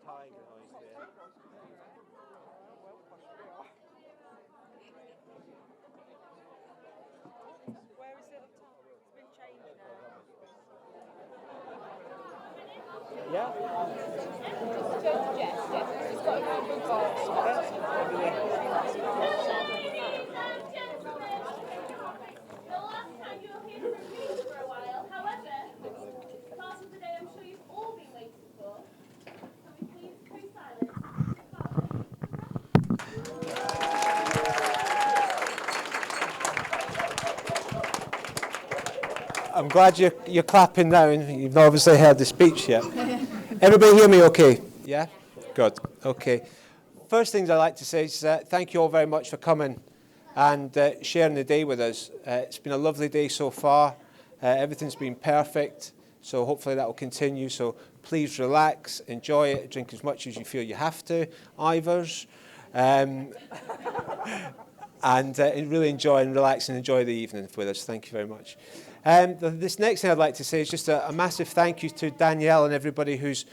tiger noise there. Where is it up top? It's been changed now. Yeah. It's got a number box. The last time you were here from me for a while, however, part of the day I'm sure you've all been waiting for. Can we please be silent? I'm glad you're clapping now, and you've obviously heard the speech yet. Everybody hear me okay? Yeah? Good. Okay. First things I'd like to say is thank you all very much for coming and sharing the day with us. It's been a lovely day so far. Everything's been perfect, so hopefully that will continue. So please relax, enjoy it, drink as much as you feel you have to, Ivers. And really enjoy and relax and enjoy the evening with us. Thank you very much. This next thing I'd like to say is just a massive thank you to Danielle and everybody who's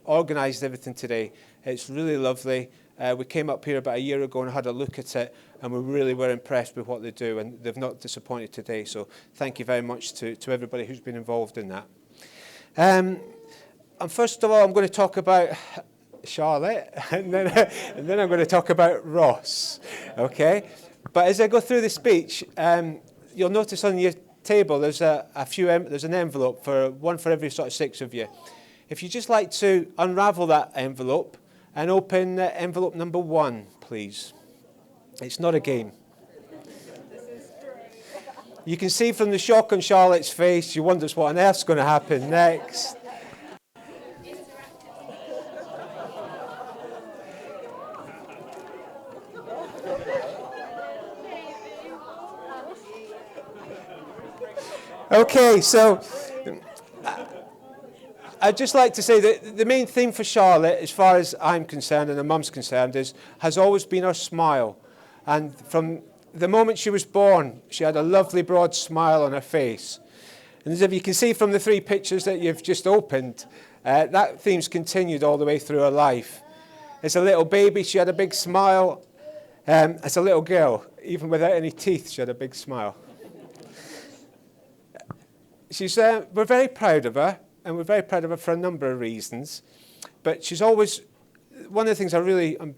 organised everything today. It's really lovely. We came up here about a year ago and had a look at it, and we really were impressed with what they do, and they've not disappointed today. So thank you very much to everybody who's been involved in that. And first of all, I'm going to talk about Charlotte, and then I'm going to talk about Ross. Okay? But as I go through the speech, you'll notice on your table there's there's an envelope, one for every sort of 6 of you. If you'd just like to unravel that envelope and open envelope number 1, please. It's not a game. You can see from the shock on Charlotte's face, she wonders what on earth's going to happen next. Okay, so I'd just like to say that the main theme for Charlotte, as far as I'm concerned and her mum's concerned, has always been her smile. And from the moment she was born, she had a lovely broad smile on her face. And as if you can see from the 3 pictures that you've just opened, that theme's continued all the way through her life. As a little baby, she had a big smile. As a little girl, even without any teeth, she had a big smile. We're very proud of her, and we're very proud of her for a number of reasons. But she's always, one of the things I'm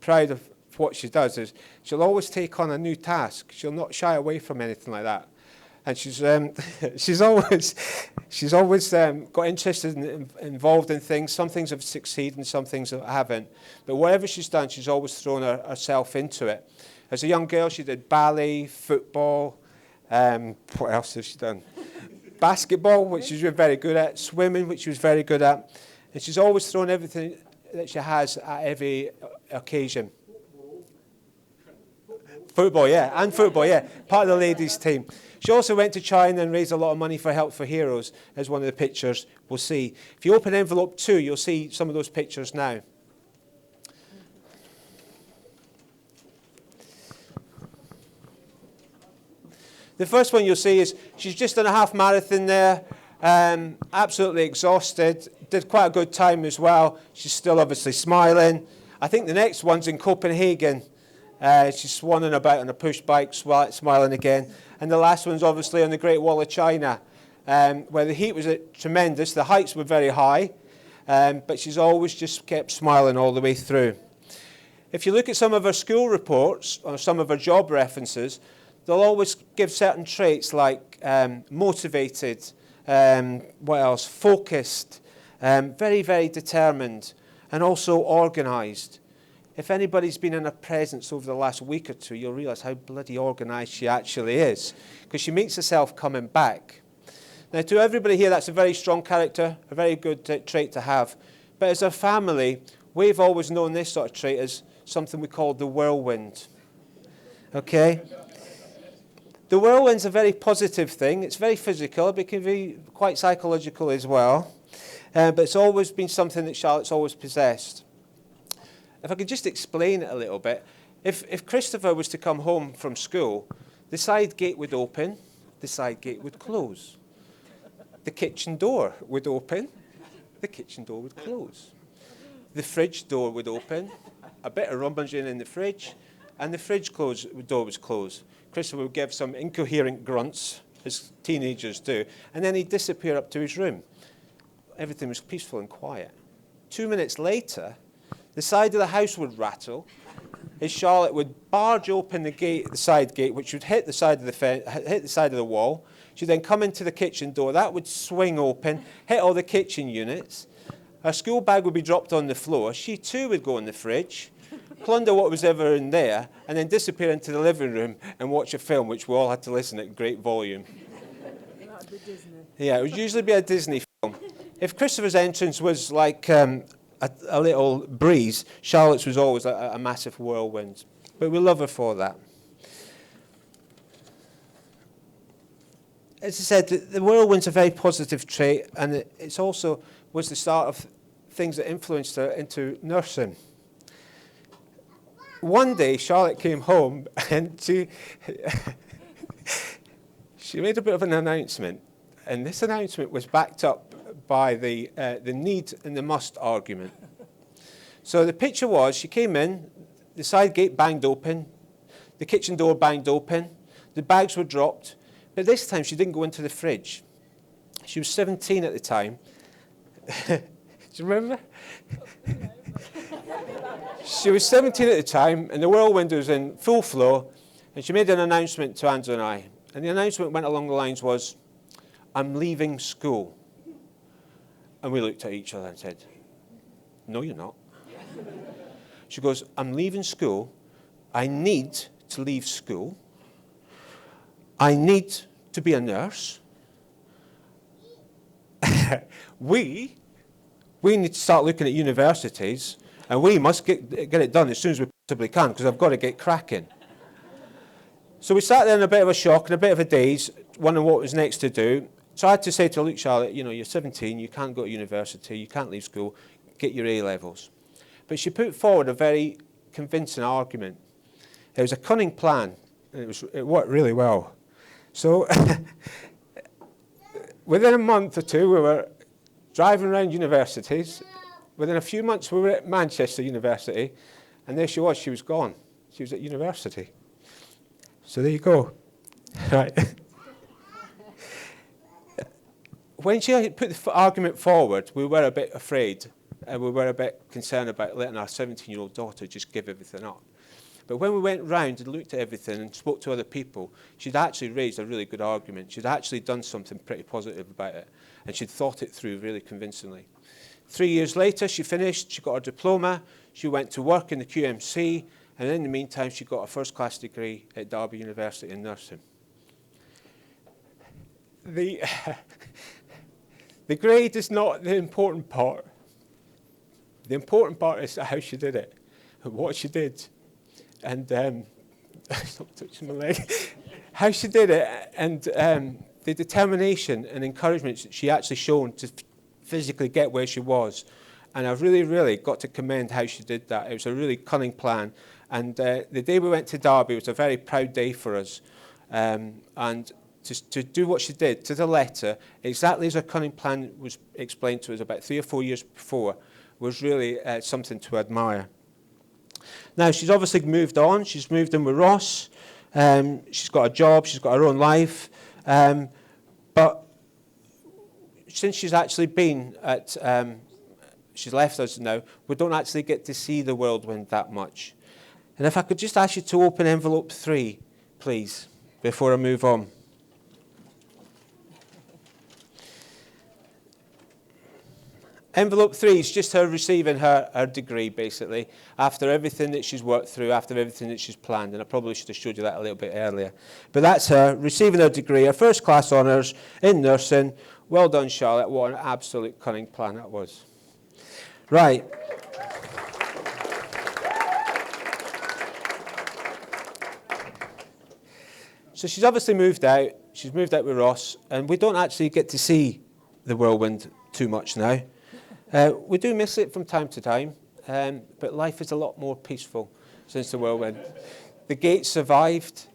proud of what she does is she'll always take on a new task. She'll not shy away from anything like that. And she's always got interested and involved in things. Some things have succeeded and some things haven't. But whatever she's done, she's always thrown herself into it. As a young girl, she did ballet, football. What else has she done? Basketball, which she's very good at. Swimming, which she was very good at. And she's always thrown everything that she has at every occasion. Football, yeah. And football, yeah. Part of the ladies' team. She also went to China and raised a lot of money for Help for Heroes, as one of the pictures we'll see. If you open envelope 2, you'll see some of those pictures now. The first one you'll see is she's just done a half marathon there, absolutely exhausted, did quite a good time as well. She's still obviously smiling. I think the next one's in Copenhagen. She's swanning about on a push bike, smiling again. And the last one's obviously on the Great Wall of China, where the heat was tremendous. The heights were very high, but she's always just kept smiling all the way through. If you look at some of her school reports or some of her job references, they'll always give certain traits like motivated, what else, focused, very, very determined, and also organised. If anybody's been in her presence over the last week or 2, you'll realise how bloody organised she actually is, because she makes herself coming back. Now, to everybody here, that's a very strong character, a very good trait to have. But as a family, we've always known this sort of trait as something we call the whirlwind. Okay? The whirlwind's a very positive thing. It's very physical, but it can be quite psychological as well. But it's always been something that Charlotte's always possessed. If I could just explain it a little bit. If Christopher was to come home from school, the side gate would open, the side gate would close. The kitchen door would open, the kitchen door would close. the fridge door would open, a bit of rummaging in the fridge, and the fridge door was closed. Christopher would give some incoherent grunts, as teenagers do, and then he'd disappear up to his room. Everything was peaceful and quiet. 2 minutes later, the side of the house would rattle, as Charlotte would barge open the side gate, which would hit the side of the wall. She'd then come into the kitchen door. That would swing open, hit all the kitchen units. Her school bag would be dropped on the floor. She too would go in the fridge, plunder what was ever in there, and then disappear into the living room and watch a film, which we all had to listen at great volume. That'd be Disney. Yeah, it would usually be a Disney film. If Christopher's entrance was like a little breeze, Charlotte's was always a massive whirlwind. But we love her for that. As I said, the whirlwind's a very positive trait, and it's also was the start of things that influenced her into nursing. One day, Charlotte came home, and she made a bit of an announcement, and this announcement was backed up by the need and the must argument. So the picture was, she came in, the side gate banged open, the kitchen door banged open, the bags were dropped, but this time she didn't go into the fridge. She was 17 at the time. Do you remember? She was 17 at the time, and the whirlwind was in full flow, and she made an announcement to Andrew and I. And the announcement went along the lines was, "I'm leaving school." And we looked at each other and said, "No, you're not." She goes, "I'm leaving school. I need to leave school. I need to be a nurse. We need to start looking at universities, and we must get it done as soon as we possibly can, because I've got to get cracking." So we sat there in a bit of a shock and a bit of a daze, wondering what was next to do. So I had to say to her, "Look, Charlotte, you're 17, you can't go to university, you can't leave school, get your A-levels." But she put forward a very convincing argument. It was a cunning plan, and it worked really well. So within a month or two, we were driving around universities. Within a few months, we were at Manchester University, and there she was gone. She was at university. So there you go. Right. When she put the argument forward, we were a bit afraid, and we were a bit concerned about letting our 17-year-old daughter just give everything up. But when we went round and looked at everything and spoke to other people, she'd actually raised a really good argument. She'd actually done something pretty positive about it, and she'd thought it through really convincingly. 3 years later, she finished, she got her diploma, she went to work in the QMC, and in the meantime, she got a first-class degree at Derby University in nursing. The grade is not the important part. The important part is how she did it, and what she did. And stop touching my leg. How she did it, and the determination and encouragement she actually shown to physically get where she was. And I've really, really got to commend how she did that. It was a really cunning plan. And the day we went to Derby was a very proud day for us. And to do what she did to the letter, exactly as her cunning plan was explained to us about 3 or 4 years before, was really something to admire. Now, she's obviously moved on. She's moved in with Ross. She's got a job. She's got her own life. But since she's actually been at, she's left us now, we don't actually get to see the whirlwind that much. And if I could just ask you to open envelope 3, please, before I move on. Envelope 3 is just her receiving her degree, basically, after everything that she's worked through, after everything that she's planned. And I probably should have showed you that a little bit earlier. But that's her receiving her degree, her first-class honours in nursing. Well done, Charlotte. What an absolute cunning plan that was. Right. So she's obviously moved out. She's moved out with Ross. And we don't actually get to see the whirlwind too much now. We do miss it from time to time, but life is a lot more peaceful since the whirlwind. The gate survived.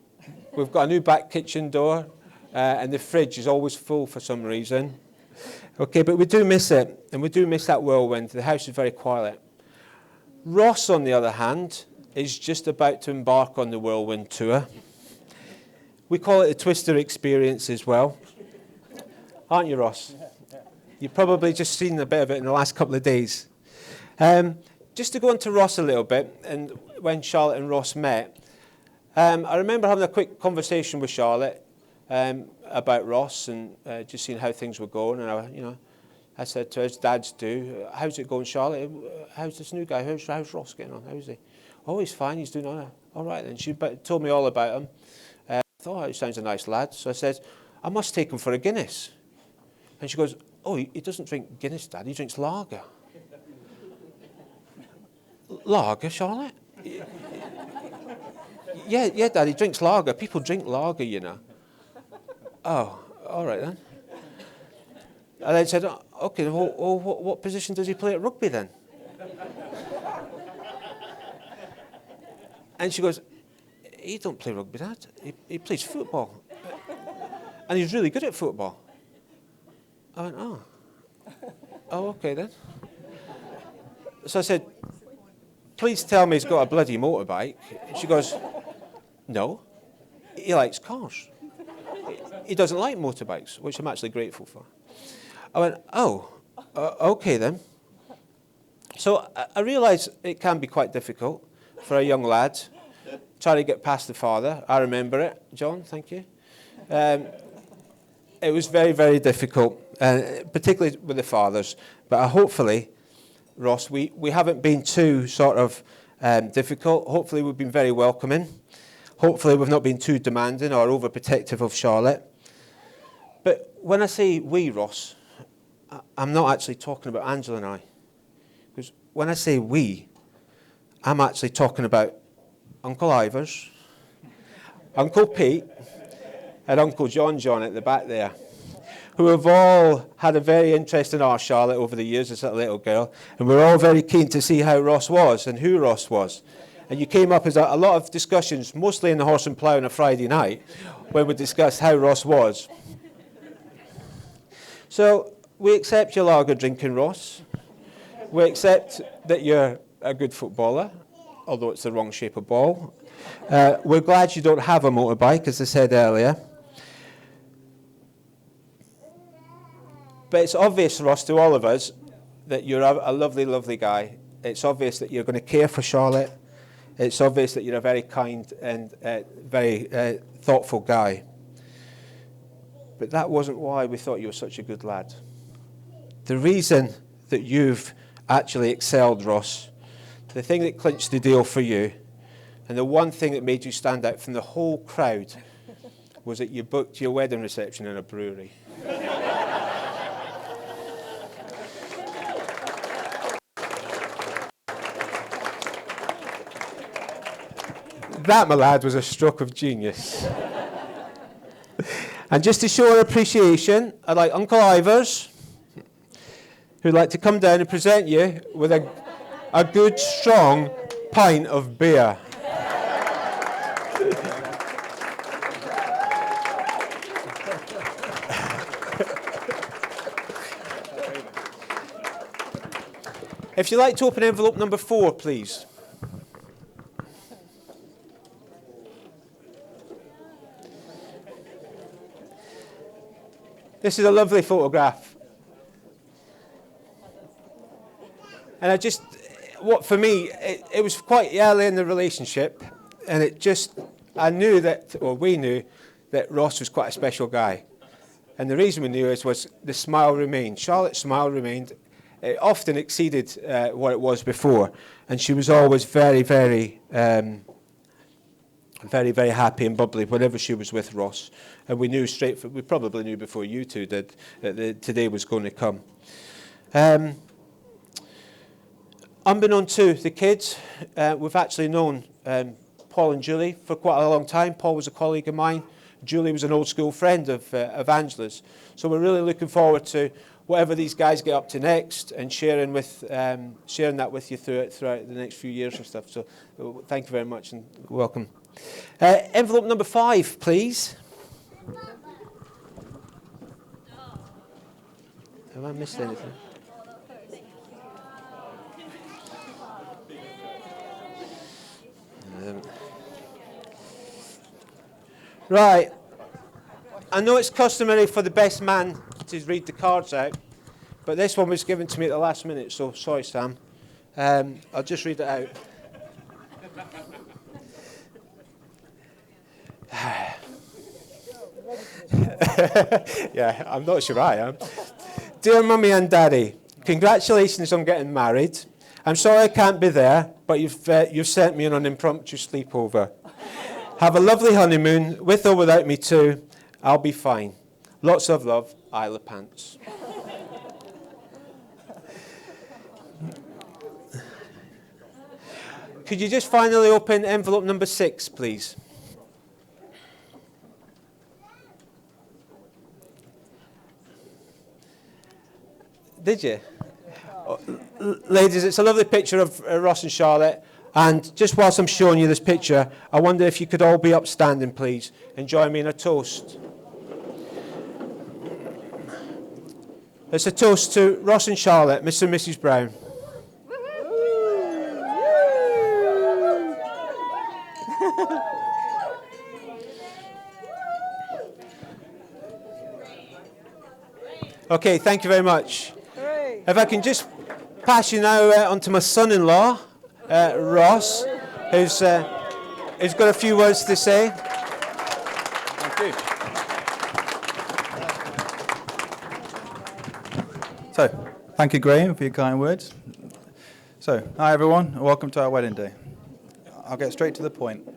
We've got a new back kitchen door, and the fridge is always full for some reason. Okay, but we do miss it, and we do miss that whirlwind. The house is very quiet. Ross, on the other hand, is just about to embark on the whirlwind tour. We call it the Twister experience as well. Aren't you, Ross? You've probably just seen a bit of it in the last couple of days. Just to go into Ross a little bit, and when Charlotte and Ross met, I remember having a quick conversation with Charlotte about Ross and just seeing how things were going. And I said to her, as dads do, how's it going, Charlotte? How's this new guy? How's Ross getting on? How's he? Oh, he's fine. He's doing all right. And she told me all about him. I thought, oh, he sounds a nice lad. So I said, I must take him for a Guinness. And she goes, oh, he doesn't drink Guinness, Dad. He drinks lager. Lager, Charlotte? Yeah, Dad, he drinks lager. People drink lager, you know. Oh, all right then. And I said, oh, okay, well, what position does he play at rugby then? And she goes, he don't play rugby, Dad. He plays football. And he's really good at football. I went, oh, okay then. So I said, please tell me he's got a bloody motorbike. She goes, no, he likes cars. He doesn't like motorbikes, which I'm actually grateful for. I went, oh, okay then. So I realised it can be quite difficult for a young lad trying to get past the father. I remember it, John, thank you. It was very, very difficult, particularly with the fathers. But hopefully, Ross, we haven't been too sort of difficult. Hopefully we've been very welcoming. Hopefully we've not been too demanding or overprotective of Charlotte. But when I say we, Ross, I'm not actually talking about Angela and I. Because when I say we, I'm actually talking about Uncle Ivers, Uncle Pete, and Uncle John at the back there, who have all had a very interest in our Charlotte over the years as a little girl, and we're all very keen to see how Ross was and who Ross was. And you came up as a lot of discussions, mostly in the Horse and Plough on a Friday night, when we discussed how Ross was. So we accept your lager drinking, Ross. We accept that you're a good footballer, although it's the wrong shape of ball. We're glad you don't have a motorbike, as I said earlier. But it's obvious, Ross, to all of us, that you're a lovely, lovely guy. It's obvious that you're going to care for Charlotte. It's obvious that you're a very kind and very thoughtful guy. But that wasn't why we thought you were such a good lad. The reason that you've actually excelled, Ross, the thing that clinched the deal for you, and the one thing that made you stand out from the whole crowd, was that you booked your wedding reception in a brewery. That, my lad, was a stroke of genius. And just to show our appreciation, I'd like Uncle Ivers, who'd like to come down and present you with a good, strong pint of beer. If you'd like to open envelope number 4, please. This is a lovely photograph. And for me, it was quite early in the relationship, and we knew that Ross was quite a special guy. And the reason we knew was the smile remained. Charlotte's smile remained. It often exceeded what it was before, and she was always very, very, very, very happy and bubbly whenever she was with Ross. And we we probably knew before you two did that today was going to come. Unbeknown to the kids, we've actually known Paul and Julie for quite a long time. Paul was a colleague of mine. Julie was an old school friend of Angela's. So we're really looking forward to whatever these guys get up to next and sharing that with you throughout the next few years and stuff. So thank you very much and welcome. Envelope number 5, please. Have I missed anything? Right. I know it's customary for the best man to read the cards out, but this one was given to me at the last minute, so sorry, Sam. I'll just read it out. Yeah, I'm not sure I am. Dear Mummy and Daddy, congratulations on getting married. I'm sorry I can't be there, but you've sent me on an impromptu sleepover. Have a lovely honeymoon, with or without me too. I'll be fine. Lots of love, Isla Pants. Could you just finally open envelope number 6, please? Did you? Ladies, it's a lovely picture of Ross and Charlotte. And just whilst I'm showing you this picture, I wonder if you could all be upstanding, please, and join me in a toast. It's a toast to Ross and Charlotte, Mr. and Mrs. Brown. Okay, thank you very much. If I can just pass you now on to my son-in-law, Ross, who's got a few words to say. Thank you. So, thank you, Graham, for your kind words. So, hi everyone, and welcome to our wedding day. I'll get straight to the point.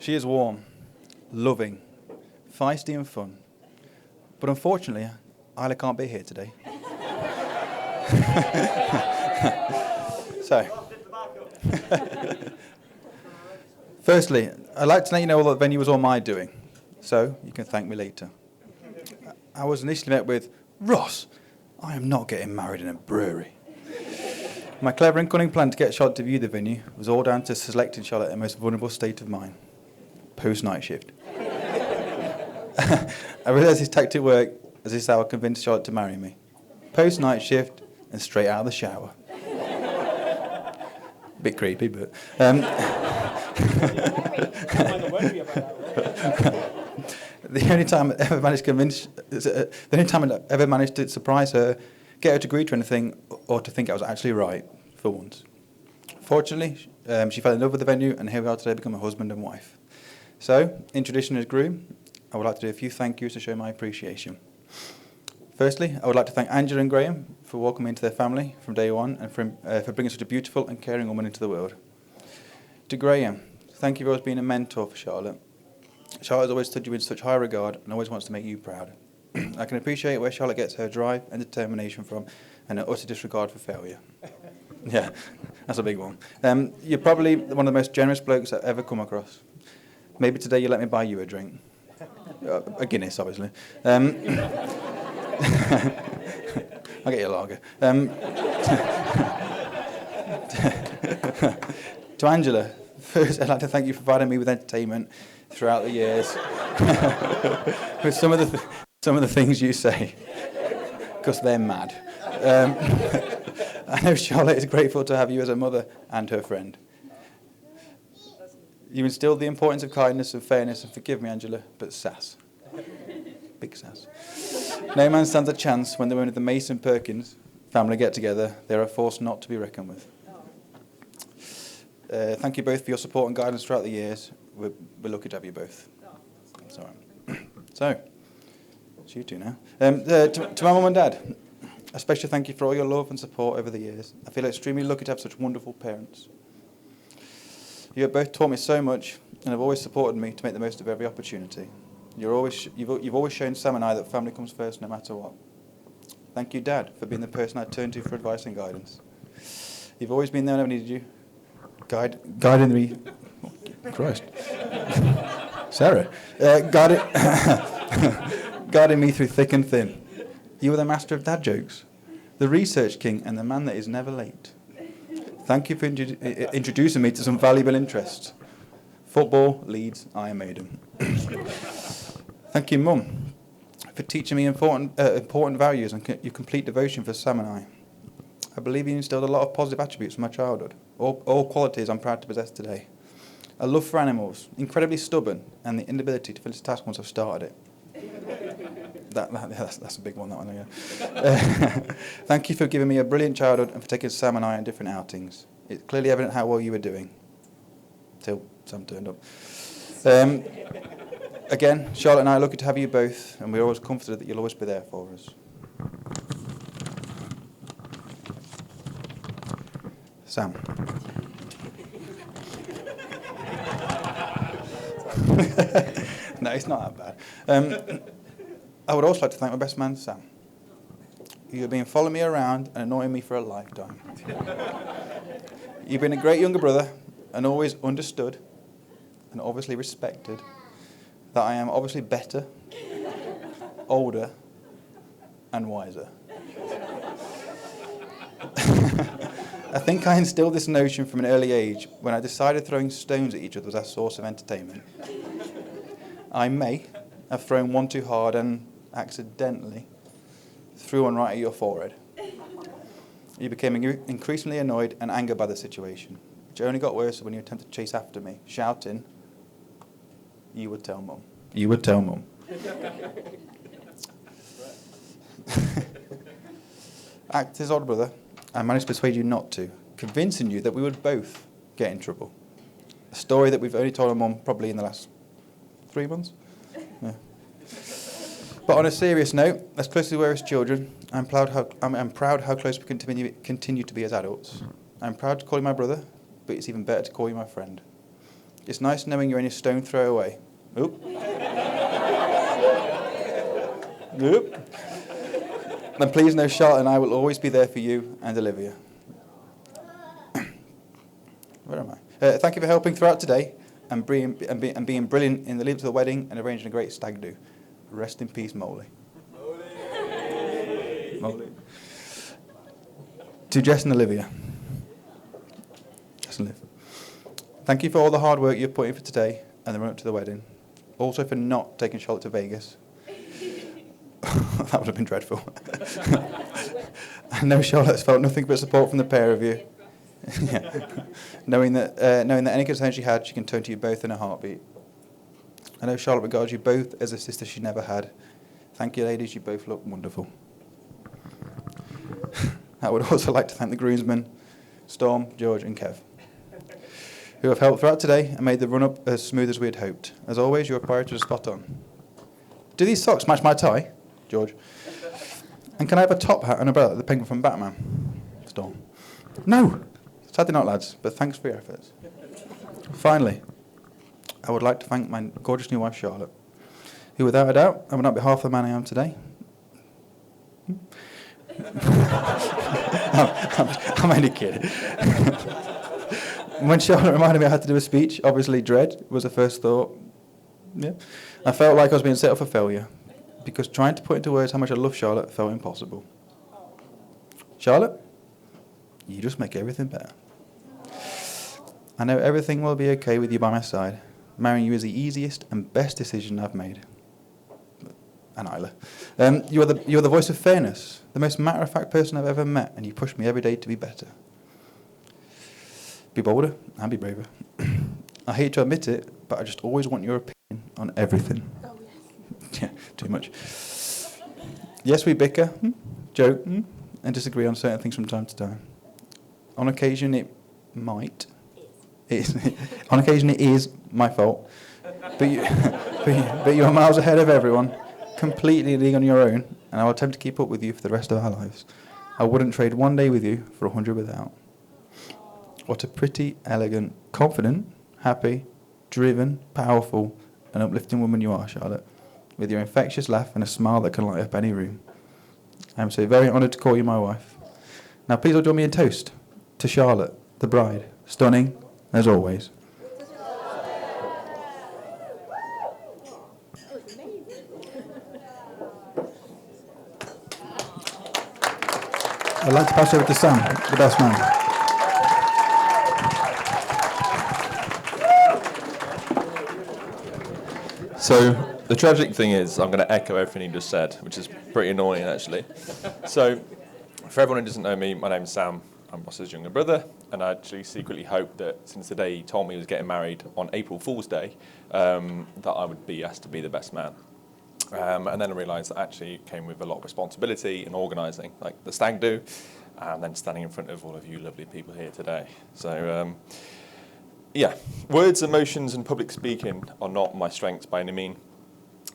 She is warm, loving, feisty and fun. But unfortunately, Isla can't be here today. So, firstly, I'd like to let you know that the venue was all my doing, so you can thank me later. I was initially met with, Ross, I am not getting married in a brewery. My clever and cunning plan to get Charlotte to view the venue was all down to selecting Charlotte in the most vulnerable state of mind, post-night shift. I realised this tactic worked, as this is how I convinced Charlotte to marry me. Post-night shift and straight out of the shower. Bit creepy, but... The only time I ever managed to surprise her, get her to agree to anything, or to think I was actually right, for once. Fortunately, she fell in love with the venue, and here we are today, become a husband and wife. So, in tradition as groom, I would like to do a few thank yous to show my appreciation. Firstly, I would like to thank Angela and Graham for welcoming me into their family from day one, and for bringing such a beautiful and caring woman into the world. To Graham, thank you for always being a mentor for Charlotte. Charlotte has always stood you in such high regard and always wants to make you proud. I can appreciate where Charlotte gets her drive and determination from, and her utter disregard for failure. Yeah, that's a big one. You're probably one of the most generous blokes I've ever come across. Maybe today you let me buy you a drink. A Guinness, obviously. I'll get you a lager. To Angela, first I'd like to thank you for providing me with entertainment throughout the years. With some of the things you say, because they're mad. I know Charlotte is grateful to have you as a mother and her friend. You instilled the importance of kindness and fairness, and forgive me, Angela, but sass. Big sass. No man stands a chance when the women of the Mason Perkins family get together. They're a force not to be reckoned with. Thank you both for your support and guidance throughout the years. We're lucky to have you both. Sorry. So, it's you two now. To my mum and dad, a special thank you for all your love and support over the years. I feel extremely lucky to have such wonderful parents. You have both taught me so much and have always supported me to make the most of every opportunity. You've always shown Sam and I that family comes first no matter what. Thank you, Dad, for being the person I turn to for advice and guidance. You've always been there when I needed you, guiding me. Oh, Christ. Sarah. Guiding me through thick and thin. You were the master of dad jokes, the research king, and the man that is never late. Thank you for introducing me to some valuable interests. Football, Leeds, Iron Maiden. Thank you, Mum, for teaching me important values and your complete devotion for Sam and I. I believe you instilled a lot of positive attributes from my childhood, all qualities I'm proud to possess today. a love for animals, incredibly stubborn, and the inability to finish a task once I've started it. That's a big one, that one. Yeah. Thank you for giving me a brilliant childhood and for taking Sam and I on different outings. It's clearly evident how well you were doing. Till Sam turned up. Again, Charlotte and I are lucky to have you both, and we're always confident that you'll always be there for us. Sam. No, it's not that bad. I would also like to thank my best man, Sam. You have been following me around and annoying me for a lifetime. You've been a great younger brother and always understood and obviously respected that I am obviously better, older, and wiser. I think I instilled this notion from an early age when I decided throwing stones at each other was our source of entertainment. I may have thrown one too hard and accidentally threw one right at your forehead. You became increasingly annoyed and angered by the situation, which only got worse when you attempted to chase after me, shouting, "You would tell Mum. You would tell Mum." Acting as older brother, I managed to persuade you not to, convincing you that we would both get in trouble. A story that we've only told our Mum probably in the last 3 months. Yeah. But on a serious note, as close as we were as children, I'm proud how close we continue to be as adults. I'm proud to call you my brother, but it's even better to call you my friend. It's nice knowing you're only a stone throw away. Oop. Oop. And please know Charlotte and I will always be there for you and Olivia. Where am I? Thank you for helping throughout today and being brilliant in the lead up to the wedding and arranging a great stag do. Rest in peace, Molly. Molly. To Jess and Olivia. Jess and Liv. Thank you for all the hard work you've put in for today and the run up to the wedding. Also for not taking Charlotte to Vegas. That would have been dreadful. I know Charlotte's felt nothing but support from the pair of you. Yeah. Knowing that any concern she had, she can turn to you both in a heartbeat. I know Charlotte regards you both as a sister she never had. Thank you, ladies. You both look wonderful. I would also like to thank the groomsmen, Storm, George, and Kev, who have helped throughout today and made the run-up as smooth as we had hoped. As always, your priorities are spot on. Do these socks match my tie? George. And can I have a top hat and umbrella like the penguin from Batman? Storm. No! Sadly not, lads, but thanks for your efforts. Finally, I would like to thank my gorgeous new wife, Charlotte, who without a doubt, and would not be half the man I am today. I'm only kidding. When Charlotte reminded me I had to do a speech, obviously dread was the first thought. Yeah. I felt like I was being set up for failure, because trying to put into words how much I love Charlotte felt impossible. Charlotte, you just make everything better. I know everything will be okay with you by my side. Marrying you is the easiest and best decision I've made. And Isla. You're the voice of fairness, the most matter-of-fact person I've ever met, and you push me every day to be better. Be bolder and be braver. I hate to admit it, but I just always want your opinion on everything. Oh, yes. Yeah, too much. Yes, we bicker, joke, and disagree on certain things from time to time. On occasion, it might. On occasion, it is my fault. But you are miles ahead of everyone, completely league on your own, and I will attempt to keep up with you for the rest of our lives. I wouldn't trade one day with you for 100 without. What a pretty, elegant, confident, happy, driven, powerful, and uplifting woman you are, Charlotte, with your infectious laugh and a smile that can light up any room. I am so very honoured to call you my wife. Now please all join me in toast to Charlotte, the bride, stunning as always. I'd like to pass over to Sam, the best man. So the tragic thing is, I'm going to echo everything you just said, which is pretty annoying, actually. So for everyone who doesn't know me, my name's Sam. I'm Ross's younger brother, and I actually secretly hoped that since the day he told me he was getting married on April Fool's Day, that I would be asked to be the best man. And then I realised that actually it came with a lot of responsibility in organising, like the stag do, and then standing in front of all of you lovely people here today. So, yeah, words, emotions, and public speaking are not my strengths by any means.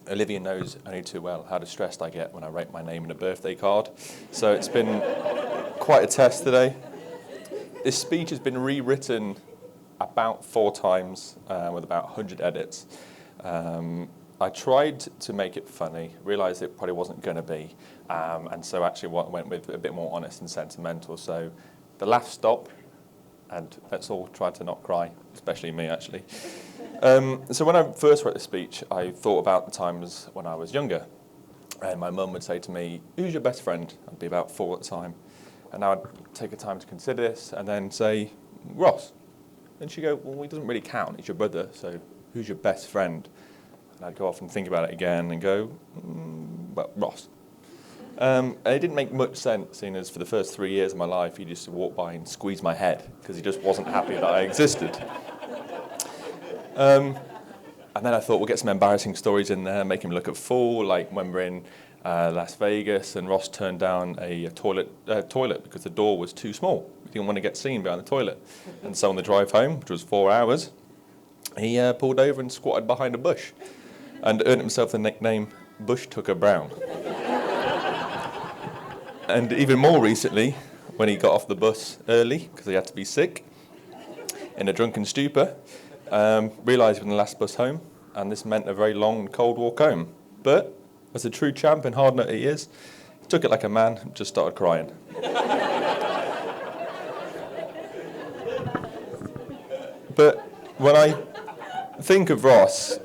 Olivia knows only too well how distressed I get when I write my name in a birthday card. So it's been quite a test today. This speech has been rewritten about 4 times with about 100 edits. I tried to make it funny, realised it probably wasn't going to be, and so actually went with a bit more honest and sentimental. So the laughs stop, and let's all try to not cry, especially me actually. So when I first wrote the speech, I thought about the times when I was younger, and my mum would say to me, "Who's your best friend?" I'd be about 4 at the time, and I would take a time to consider this, and then say, "Ross." And she'd go, "Well, he doesn't really count, he's your brother, so who's your best friend?" And I'd go off and think about it again and go, "Well, Ross." And it didn't make much sense, seeing as for the first 3 years of my life, he just walked by and squeezed my head, because he just wasn't happy that I existed. And then I thought we'll get some embarrassing stories in there, make him look a fool, like when we're in Las Vegas and Ross turned down a toilet because the door was too small. He didn't want to get seen behind the toilet. And so on the drive home, which was 4 hours, he pulled over and squatted behind a bush and earned himself the nickname Bush Tucker Brown. And even more recently, when he got off the bus early because he had to be sick, in a drunken stupor, realised he was on the last bus home, and this meant a very long and cold walk home. But as a true champ and hard nut he is, he took it like a man and just started crying. But when I think of Ross,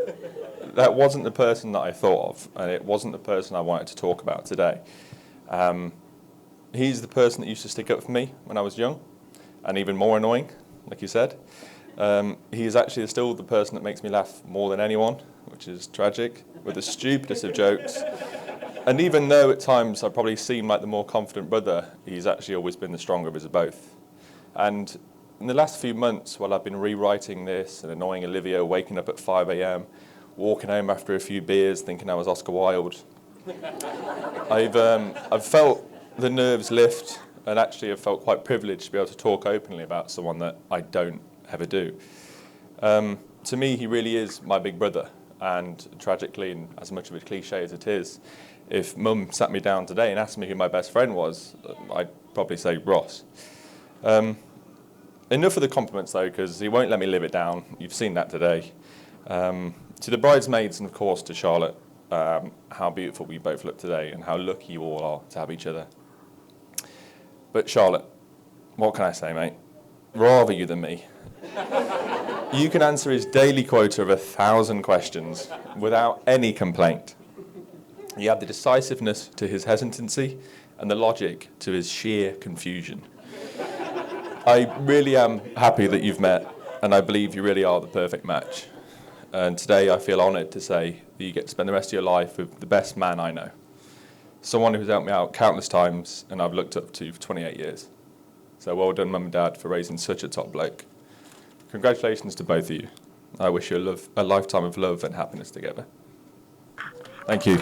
that wasn't the person that I thought of, and it wasn't the person I wanted to talk about today. He's the person that used to stick up for me when I was young, and even more annoying, like you said. He is actually still the person that makes me laugh more than anyone, which is tragic, with the stupidest of jokes. And even though at times I probably seem like the more confident brother, he's actually always been the stronger of us both. And in the last few months, while I've been rewriting this and annoying Olivia, waking up at 5 a.m, walking home after a few beers, thinking I was Oscar Wilde, I've felt the nerves lift, and actually I've felt quite privileged to be able to talk openly about someone that I don't ever do. To me, he really is my big brother, and tragically, and as much of a cliche as it is, if Mum sat me down today and asked me who my best friend was, I'd probably say Ross. Enough of the compliments though, because he won't let me live it down. You've seen that today. To the bridesmaids and of course to Charlotte, how beautiful we both look today and how lucky you all are to have each other. But Charlotte, what can I say, mate? Rather you than me. You can answer his daily quota of 1,000 questions without any complaint. You have the decisiveness to his hesitancy and the logic to his sheer confusion. I really am happy that you've met, and I believe you really are the perfect match. And today I feel honoured to say that you get to spend the rest of your life with the best man I know. Someone who's helped me out countless times and I've looked up to for 28 years. So well done, Mum and Dad, for raising such a top bloke. Congratulations to both of you. I wish you a lifetime of love and happiness together. Thank you.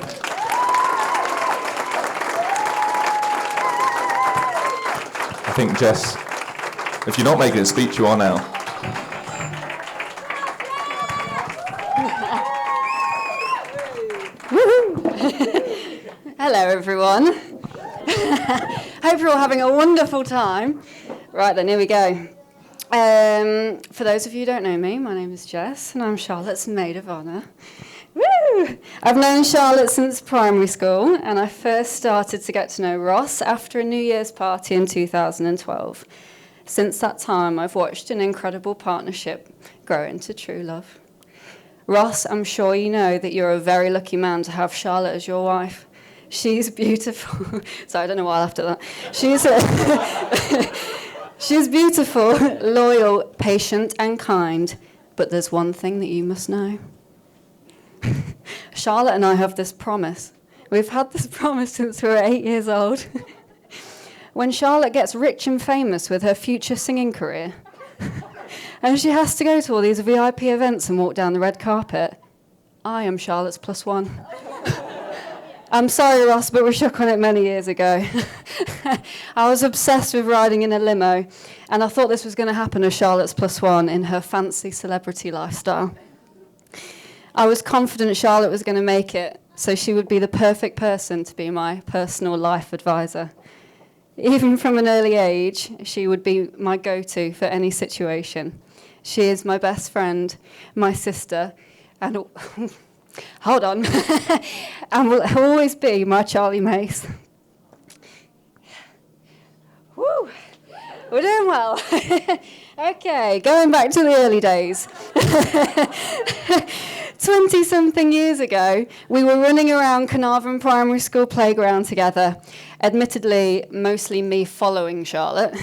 I think, Jess, if you're not making a speech, you are now. Hello everyone. Hope you're all having a wonderful time. Right then, here we go. For those of you who don't know me, my name is Jess and I'm Charlotte's maid of honour. Woo! I've known Charlotte since primary school, and I first started to get to know Ross after a New Year's party in 2012. Since that time, I've watched an incredible partnership grow into true love. Ross, I'm sure you know that you're a very lucky man to have Charlotte as your wife. She's beautiful. Sorry, I don't know why I laughed at that. She's beautiful, loyal, patient, and kind. But there's one thing that you must know. Charlotte and I have this promise. We've had this promise since we were 8 years old. when Charlotte gets rich and famous with her future singing career, and she has to go to all these VIP events and walk down the red carpet, I am Charlotte's plus one. I'm sorry, Ross, but we shook on it many years ago. I was obsessed with riding in a limo, and I thought this was going to happen as Charlotte's plus one in her fancy celebrity lifestyle. I was confident Charlotte was going to make it, so she would be the perfect person to be my personal life advisor. Even from an early age, she would be my go-to for any situation. She is my best friend, my sister, and hold on, and will always be my Charlie Mace. Woo, we're doing well. Okay, going back to the early days. 20-something years ago, we were running around Carnarvon Primary School playground together, admittedly mostly me following Charlotte.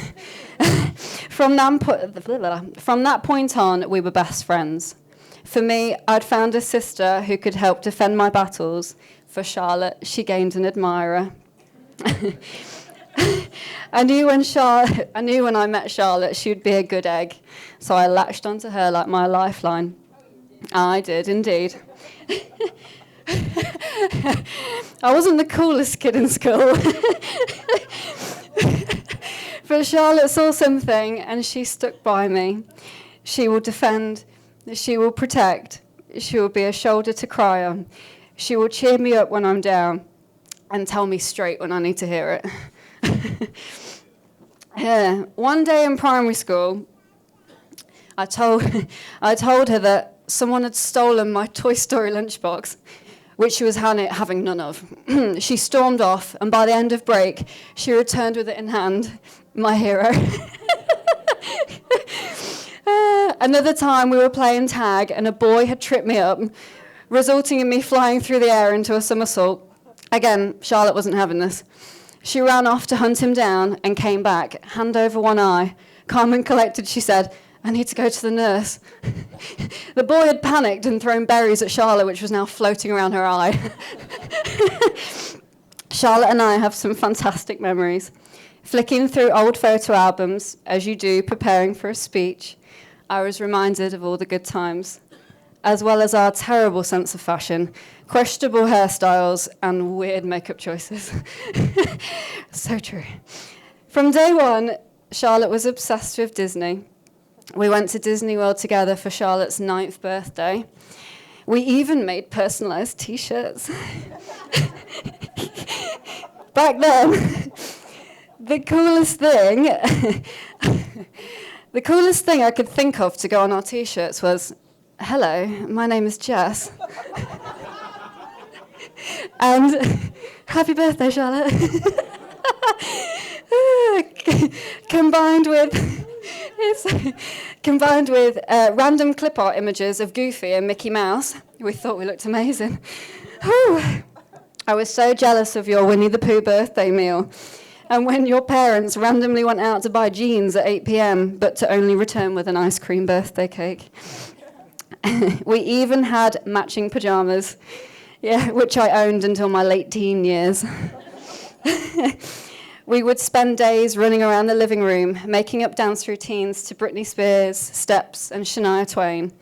From that point on, we were best friends. For me, I'd found a sister who could help defend my battles. For Charlotte, she gained an admirer. I knew when I met Charlotte she'd be a good egg, so I latched onto her like my lifeline. I did indeed. I wasn't the coolest kid in school. But Charlotte saw something and she stuck by me. She will defend, she will protect, she will be a shoulder to cry on. She will cheer me up when I'm down and tell me straight when I need to hear it. Yeah. One day in primary school, I told her that someone had stolen my Toy Story lunchbox, which she was having none of. She stormed off, and by the end of break, she returned with it in hand, my hero. Another time, we were playing tag, and a boy had tripped me up, resulting in me flying through the air into a somersault. Again, Charlotte wasn't having this. She ran off to hunt him down and came back, hand over one eye. Calm and collected, she said, I need to go to the nurse. The boy had panicked and thrown berries at Charlotte, which was now floating around her eye. Charlotte and I have some fantastic memories. Flicking through old photo albums, as you do preparing for a speech, I was reminded of all the good times, as well as our terrible sense of fashion, questionable hairstyles, and weird makeup choices. So true. From day one, Charlotte was obsessed with Disney. We went to Disney World together for Charlotte's 9th birthday. We even made personalized T-shirts. Back then, the coolest thing I could think of to go on our T-shirts was, hello, my name is Jess. And happy birthday, Charlotte. Combined with random clip art images of Goofy and Mickey Mouse. We thought we looked amazing. Whew. I was so jealous of your Winnie the Pooh birthday meal. And when your parents randomly went out to buy jeans at 8 p.m, but to only return with an ice cream birthday cake. We even had matching pajamas, which I owned until my late teen years. We would spend days running around the living room, making up dance routines to Britney Spears, Steps, and Shania Twain.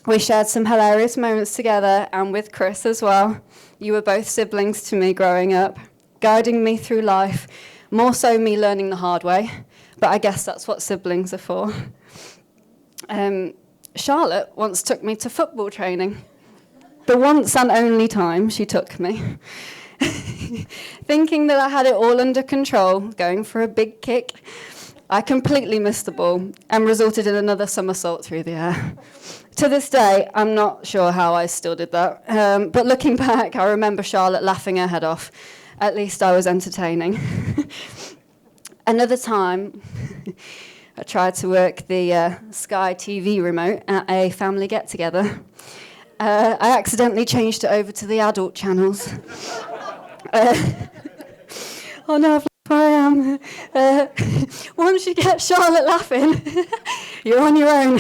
We shared some hilarious moments together, and with Chris as well. You were both siblings to me growing up, guiding me through life, more so me learning the hard way, but I guess that's what siblings are for. Charlotte once took me to football training. The once and only time she took me. Thinking that I had it all under control, going for a big kick, I completely missed the ball and resulted in another somersault through the air. To this day, I'm not sure how I still did that, but looking back, I remember Charlotte laughing her head off. At least I was entertaining. Another time, I tried to work the Sky TV remote at a family get-together. I accidentally changed it over to the adult channels. Oh no, where I am. Once you get Charlotte laughing, you're on your own.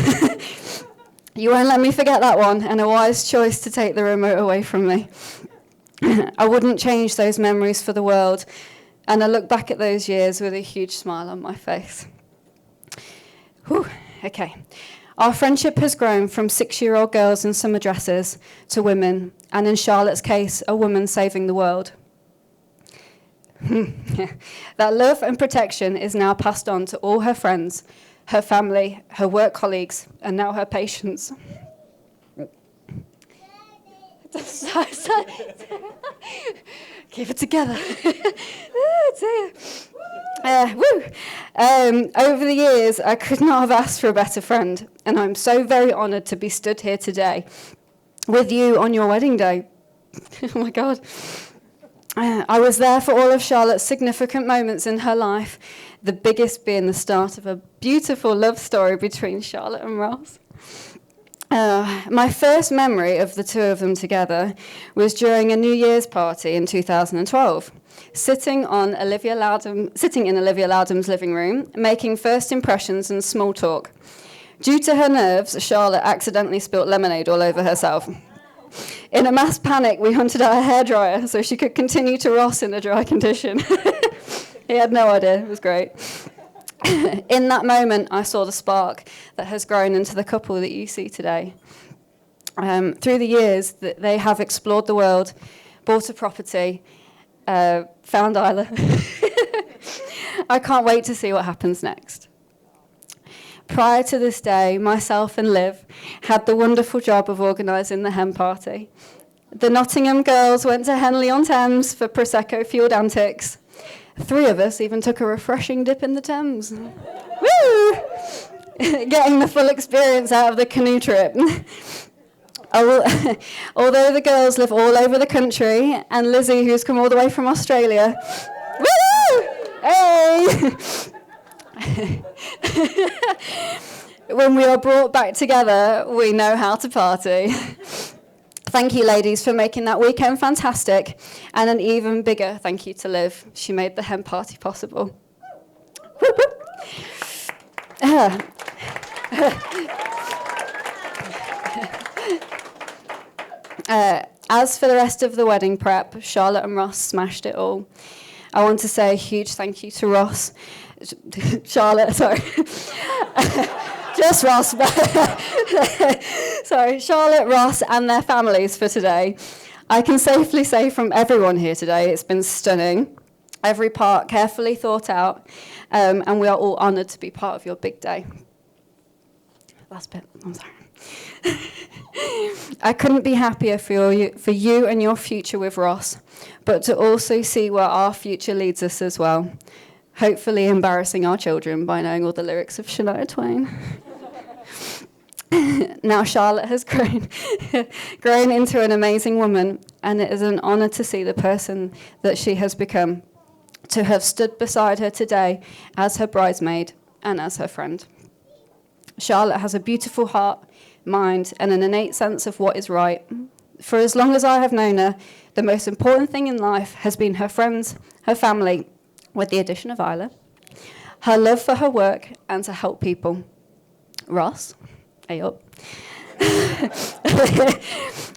You won't let me forget that one, and a wise choice to take the remote away from me. I wouldn't change those memories for the world. And I look back at those years with a huge smile on my face. Whew, okay. Our friendship has grown from 6-year-old girls in summer dresses to women, and in Charlotte's case, a woman saving the world. That love and protection is now passed on to all her friends, her family, her work colleagues, and now her patients. Keep it together. Over the years, I could not have asked for a better friend, and I'm so very honoured to be stood here today with you on your wedding day. Oh my God. I was there for all of Charlotte's significant moments in her life, the biggest being the start of a beautiful love story between Charlotte and Ross. My first memory of the two of them together was during a New Year's party in 2012, sitting in Olivia Loudham's living room, making first impressions and small talk. Due to her nerves, Charlotte accidentally spilt lemonade all over herself. In a mass panic, we hunted out a hairdryer so she could continue to Ross in a dry condition. He had no idea. It was great. In that moment, I saw the spark that has grown into the couple that you see today. Through the years, they have explored the world, bought a property, found Isla. I can't wait to see what happens next. Prior to this day, myself and Liv had the wonderful job of organising the hen party. The Nottingham girls went to Henley-on-Thames for Prosecco-fueled antics. 3 of us even took a refreshing dip in the Thames. Woo! Getting the full experience out of the canoe trip. Although the girls live all over the country, and Lizzie, who's come all the way from Australia, woo! Hey! When we are brought back together, we know how to party. Thank you, ladies, for making that weekend fantastic, and an even bigger thank you to Liv. She made the hen party possible. Whoop, whoop. As for the rest of the wedding prep, Charlotte and Ross smashed it all. I want to say a huge thank you to Ross. Charlotte, sorry. Just Ross. Sorry, Charlotte, Ross, and their families for today. I can safely say from everyone here today, it's been stunning. Every part carefully thought out, and we are all honoured to be part of your big day. Last bit, I'm sorry. I couldn't be happier for you and your future with Ross, but to also see where our future leads us as well. Hopefully embarrassing our children by knowing all the lyrics of Shania Twain. Now Charlotte has grown into an amazing woman, and it is an honour to see the person that she has become, to have stood beside her today as her bridesmaid and as her friend. Charlotte has a beautiful heart, mind, and an innate sense of what is right. For as long as I have known her, the most important thing in life has been her friends, her family, with the addition of Isla, her love for her work and to help people. Ross, hey up.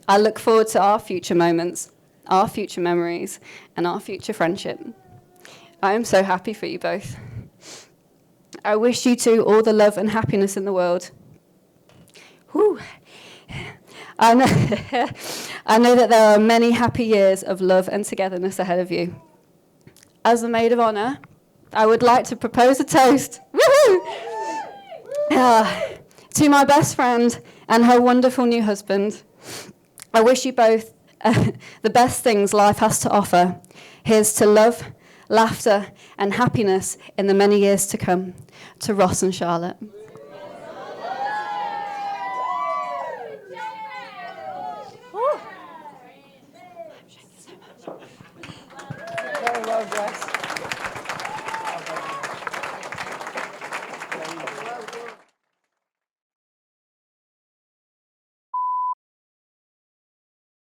I look forward to our future moments, our future memories, and our future friendship. I am so happy for you both. I wish you two all the love and happiness in the world. Whew. I know that there are many happy years of love and togetherness ahead of you. As the maid of honour, I would like to propose a toast. Woohoo! To my best friend and her wonderful new husband. I wish you both the best things life has to offer. Here's to love, laughter, and happiness in the many years to come. To Ross and Charlotte.